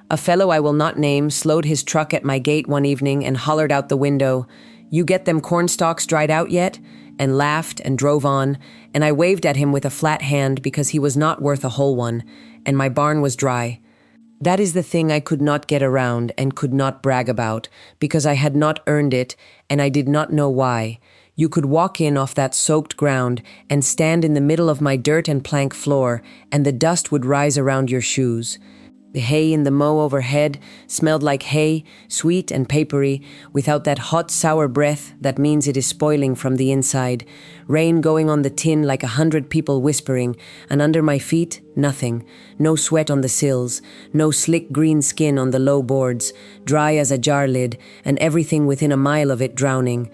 A fellow I will not name slowed his truck at my gate one evening and hollered out the window, "You get them corn stalks dried out yet?" and laughed and drove on, and I waved at him with a flat hand because he was not worth a whole one, and my barn was dry. That is the thing I could not get around and could not brag about, because I had not earned it, and I did not know why. You could walk in off that soaked ground and stand in the middle of my dirt and plank floor, and the dust would rise around your shoes. The hay in the mow overhead smelled like hay, sweet and papery, without that hot, sour breath that means it is spoiling from the inside. Rain going on the tin like 100 people whispering, and under my feet, nothing. No sweat on the sills, no slick green skin on the low boards, dry as a jar lid, and everything within a mile of it drowning.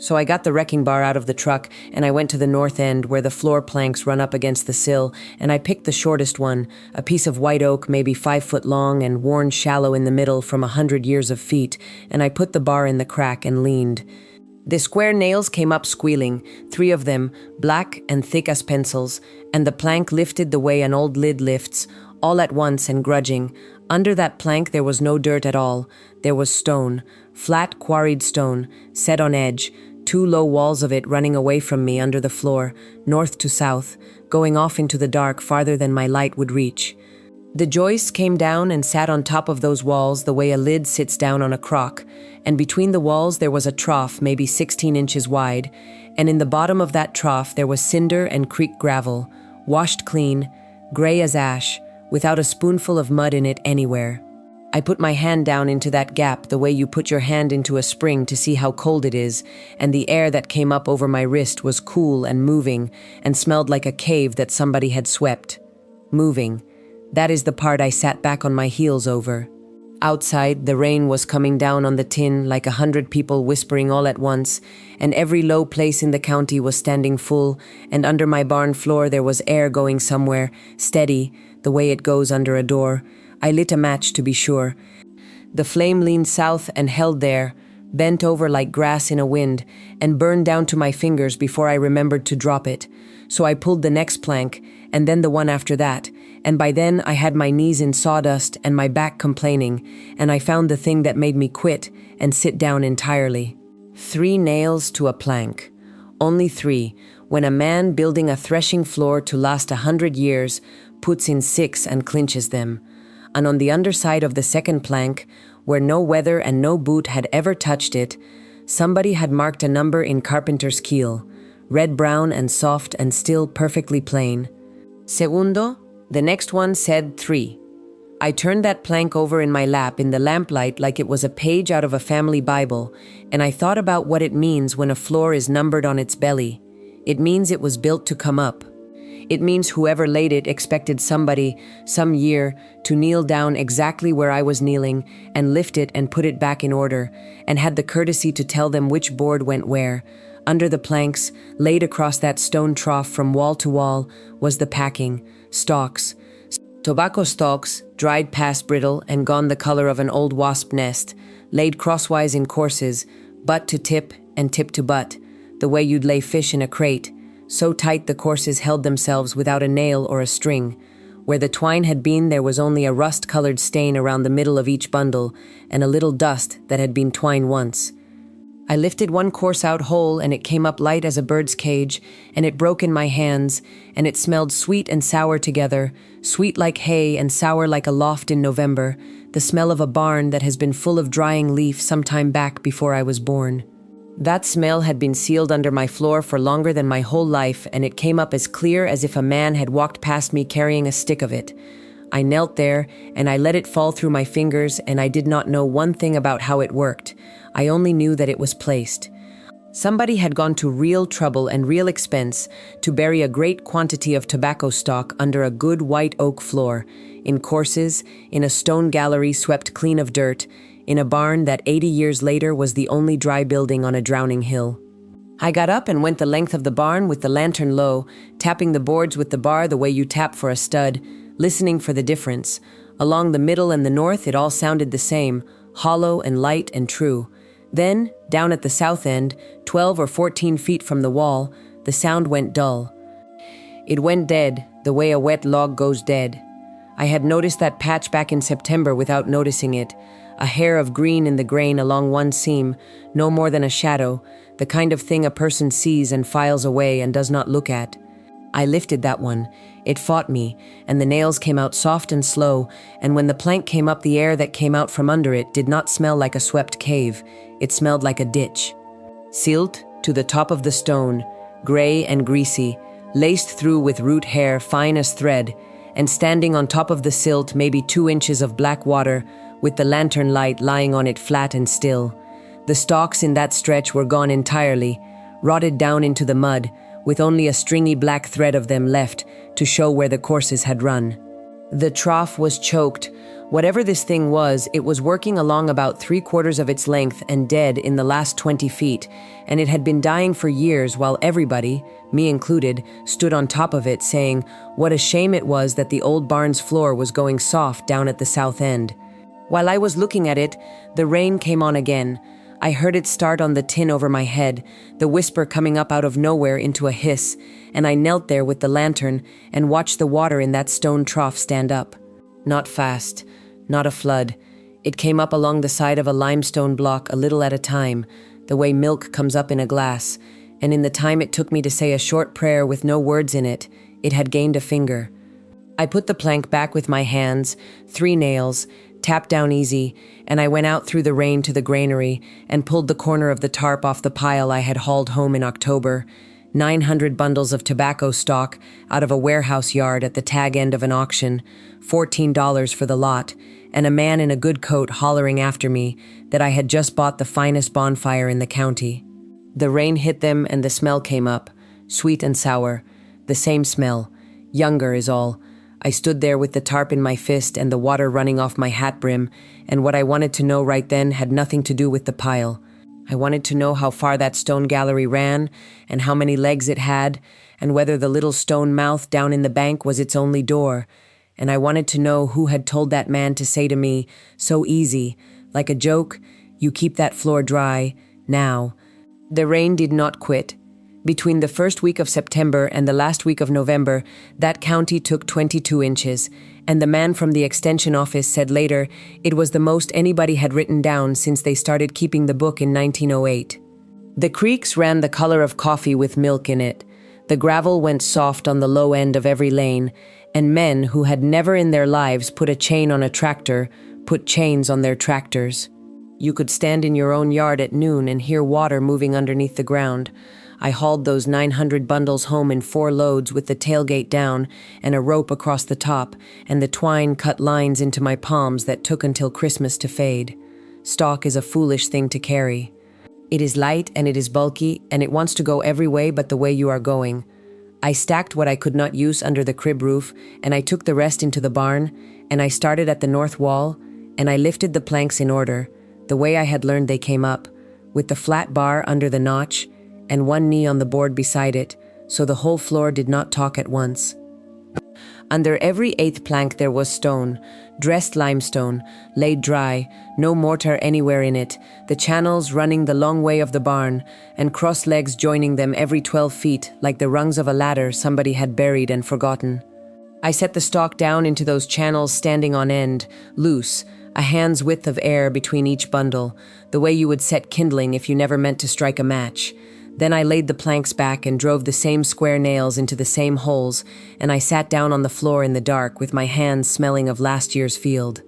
So I got the wrecking bar out of the truck, and I went to the north end where the floor planks run up against the sill, and I picked the shortest one, a piece of white oak maybe 5 foot long and worn shallow in the middle from 100 years of feet, and I put the bar in the crack and leaned. The square nails came up squealing, 3 of them, black and thick as pencils, and the plank lifted the way an old lid lifts, all at once and grudging. Under that plank there was no dirt at all. There was stone, flat quarried stone, set on edge, 2 low walls of it running away from me under the floor, north to south, going off into the dark farther than my light would reach. The joists came down and sat on top of those walls the way a lid sits down on a crock, and between the walls there was a trough maybe 16 inches wide, and in the bottom of that trough there was cinder and creek gravel, washed clean, gray as ash, without a spoonful of mud in it anywhere. I put my hand down into that gap the way you put your hand into a spring to see how cold it is, and the air that came up over my wrist was cool and moving and smelled like a cave that somebody had swept. Moving. That is the part I sat back on my heels over. Outside, the rain was coming down on the tin like 100 people whispering all at once, and every low place in the county was standing full, and under my barn floor there was air going somewhere, steady, the way it goes under a door. I lit a match to be sure. The flame leaned south and held there, bent over like grass in a wind, and burned down to my fingers before I remembered to drop it. So I pulled the next plank, and then the one after that, and by then I had my knees in sawdust and my back complaining, and I found the thing that made me quit and sit down entirely. 3 nails to a plank. Only 3, when a man building a threshing floor to last 100 years puts in 6 and clinches them. And on the underside of the second plank, where no weather and no boot had ever touched it, somebody had marked a number in carpenter's keel, red-brown and soft and still perfectly plain. Segundo, the next one said 3. I turned that plank over in my lap in the lamplight like it was a page out of a family Bible, and I thought about what it means when a floor is numbered on its belly. It means it was built to come up. It means whoever laid it expected somebody, some year, to kneel down exactly where I was kneeling and lift it and put it back in order, and had the courtesy to tell them which board went where. Under the planks, laid across that stone trough from wall to wall, was the packing, stalks. Tobacco stalks, dried past brittle and gone the color of an old wasp nest, laid crosswise in courses, butt to tip and tip to butt, the way you'd lay fish in a crate, so tight the courses held themselves without a nail or a string. Where the twine had been, there was only a rust-colored stain around the middle of each bundle, and a little dust that had been twine once. I lifted one course out whole, and it came up light as a bird's cage, and it broke in my hands, and it smelled sweet and sour together, sweet like hay and sour like a loft in November, the smell of a barn that has been full of drying leaf some time back before I was born. That smell had been sealed under my floor for longer than my whole life, and it came up as clear as if a man had walked past me carrying a stick of it. I knelt there, and I let it fall through my fingers, and I did not know one thing about how it worked. I only knew that it was placed. Somebody had gone to real trouble and real expense to bury a great quantity of tobacco stock under a good white oak floor, in courses, in a stone gallery swept clean of dirt, in a barn that 80 years later was the only dry building on a drowning hill. I got up and went the length of the barn with the lantern low, tapping the boards with the bar the way you tap for a stud, listening for the difference. Along the middle and the north it all sounded the same, hollow and light and true. Then, down at the south end, 12 or 14 feet from the wall, the sound went dull. It went dead, the way a wet log goes dead. I had noticed that patch back in September without noticing it. A hair of green in the grain along one seam, no more than a shadow, the kind of thing a person sees and files away and does not look at. I lifted that one. It fought me, and the nails came out soft and slow, and when the plank came up, the air that came out from under it did not smell like a swept cave. It smelled like a ditch. Silt to the top of the stone, gray and greasy, laced through with root hair fine as thread, and standing on top of the silt maybe 2 inches of black water, with the lantern light lying on it flat and still. The stalks in that stretch were gone entirely, rotted down into the mud, with only a stringy black thread of them left to show where the courses had run. The trough was choked. Whatever this thing was, it was working along about 3/4 of its length and dead in the last 20 feet, and it had been dying for years while everybody, me included, stood on top of it saying what a shame it was that the old barn's floor was going soft down at the south end. While I was looking at it, the rain came on again. I heard it start on the tin over my head, the whisper coming up out of nowhere into a hiss, and I knelt there with the lantern and watched the water in that stone trough stand up. Not fast, not a flood. It came up along the side of a limestone block a little at a time, the way milk comes up in a glass, and in the time it took me to say a short prayer with no words in it, it had gained a finger. I put the plank back with my hands, 3 nails, tapped down easy, and I went out through the rain to the granary and pulled the corner of the tarp off the pile I had hauled home in October. 900 bundles of tobacco stock out of a warehouse yard at the tag end of an auction, $14 for the lot, and a man in a good coat hollering after me that I had just bought the finest bonfire in the county. The rain hit them and the smell came up, sweet and sour, the same smell, younger is all. I stood there with the tarp in my fist and the water running off my hat brim, and what I wanted to know right then had nothing to do with the pile. I wanted to know how far that stone gallery ran, and how many legs it had, and whether the little stone mouth down in the bank was its only door, and I wanted to know who had told that man to say to me, so easy, like a joke, "You keep that floor dry, now." The rain did not quit. Between the first week of September and the last week of November, that county took 22 inches, and the man from the extension office said later it was the most anybody had written down since they started keeping the book in 1908. The creeks ran the color of coffee with milk in it. The gravel went soft on the low end of every lane, and men who had never in their lives put a chain on a tractor put chains on their tractors. You could stand in your own yard at noon and hear water moving underneath the ground. I hauled those 900 bundles home in 4 loads with the tailgate down and a rope across the top, and the twine cut lines into my palms that took until Christmas to fade. Stock is a foolish thing to carry. It is light and it is bulky, and it wants to go every way but the way you are going. I stacked what I could not use under the crib roof, and I took the rest into the barn, and I started at the north wall, and I lifted the planks in order, the way I had learned they came up, with the flat bar under the notch, and one knee on the board beside it, so the whole floor did not talk at once. Under every 8th plank there was stone, dressed limestone, laid dry, no mortar anywhere in it, the channels running the long way of the barn, and cross legs joining them every 12 feet, like the rungs of a ladder somebody had buried and forgotten. I set the stock down into those channels standing on end, loose. a hand's width of air between each bundle, the way you would set kindling if you never meant to strike a match. Then I laid the planks back and drove the same square nails into the same holes, and I sat down on the floor in the dark with my hands smelling of last year's field.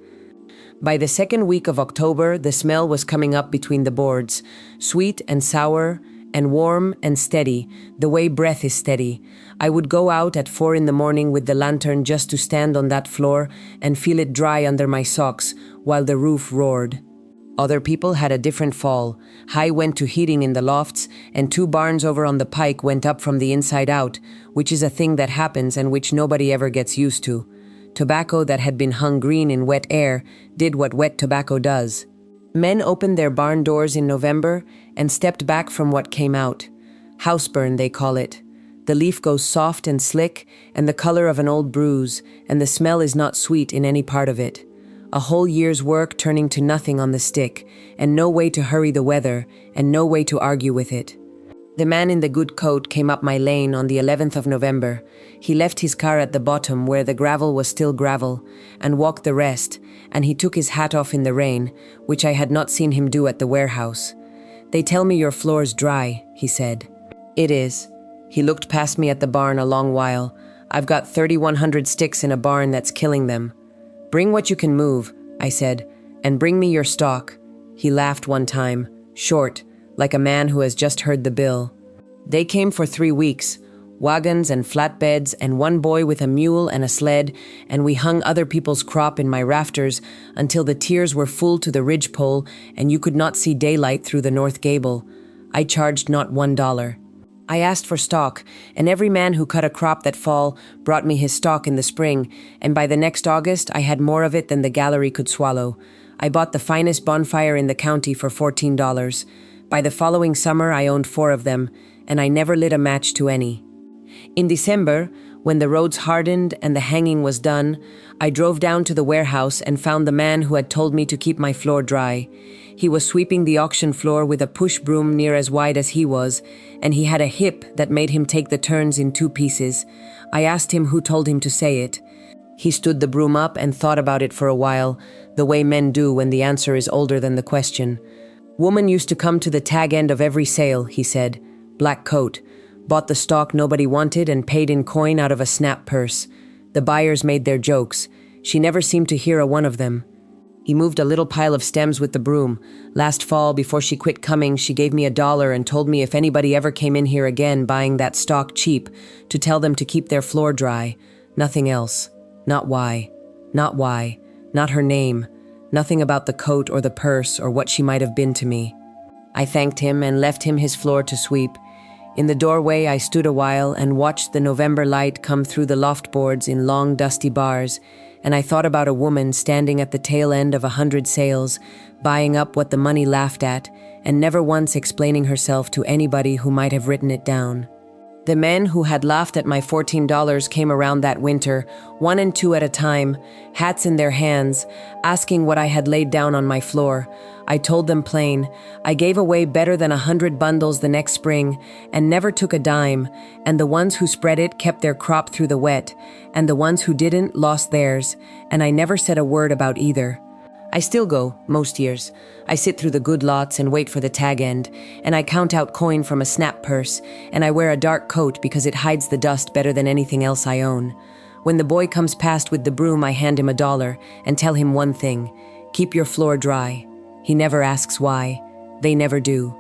By the second week of October, the smell was coming up between the boards, sweet and sour and warm and steady, the way breath is steady. I would go out at 4 in the morning with the lantern just to stand on that floor and feel it dry under my socks while the roof roared. Other people had a different fall. High went to heating in the lofts, and 2 barns over on the pike went up from the inside out, which is a thing that happens and which nobody ever gets used to. Tobacco that had been hung green in wet air did what wet tobacco does. Men opened their barn doors in November and stepped back from what came out. Houseburn, they call it. The leaf goes soft and slick and the color of an old bruise, and the smell is not sweet in any part of it. A whole year's work turning to nothing on the stick, and no way to hurry the weather, and no way to argue with it. The man in the good coat came up my lane on the 11th of November. He left his car at the bottom where the gravel was still gravel, and walked the rest, and he took his hat off in the rain, which I had not seen him do at the warehouse. "They tell me your floor's dry," he said. "It is." He looked past me at the barn a long while. "I've got 3,100 sticks in a barn that's killing them." "Bring what you can move," I said, "and bring me your stock." He laughed one time, short, like a man who has just heard the bill. They came for 3 weeks, wagons and flatbeds and one boy with a mule and a sled, and we hung other people's crop in my rafters until the tiers were full to the ridgepole and you could not see daylight through the north gable. I charged not $1. I asked for stock, and every man who cut a crop that fall brought me his stock in the spring, and by the next August I had more of it than the gallery could swallow. I bought the finest bonfire in the county for $14. By the following summer I owned 4 of them, and I never lit a match to any. In December, when the roads hardened and the hanging was done, I drove down to the warehouse and found the man who had told me to keep my floor dry. He was sweeping the auction floor with a push broom near as wide as he was, and he had a hip that made him take the turns in 2 pieces. I asked him who told him to say it. He stood the broom up and thought about it for a while, the way men do when the answer is older than the question. "Woman used to come to the tag end of every sale," he said. "Black coat. Bought the stock nobody wanted and paid in coin out of a snap purse. The buyers made their jokes. She never seemed to hear a one of them." He moved a little pile of stems with the broom. "Last fall, before she quit coming, she gave me $1 and told me if anybody ever came in here again buying that stock cheap, to tell them to keep their floor dry. Nothing else. Not why. Not why. Not her name. Nothing about the coat or the purse or what she might have been to me." I thanked him and left him his floor to sweep. In the doorway I stood a while and watched the November light come through the loft boards in long dusty bars, and I thought about a woman standing at the tail end of 100 sales, buying up what the money laughed at, and never once explaining herself to anybody who might have written it down. The men who had laughed at my $14 came around that winter, 1 and 2 at a time, hats in their hands, asking what I had laid down on my floor. I told them plain, I gave away better than 100 bundles the next spring and never took a dime, and the ones who spread it kept their crop through the wet, and the ones who didn't lost theirs, and I never said a word about either. I still go, most years. I sit through the good lots and wait for the tag end, and I count out coin from a snap purse, and I wear a dark coat because it hides the dust better than anything else I own. When the boy comes past with the broom, I hand him $1 and tell him one thing: keep your floor dry. He never asks why. They never do.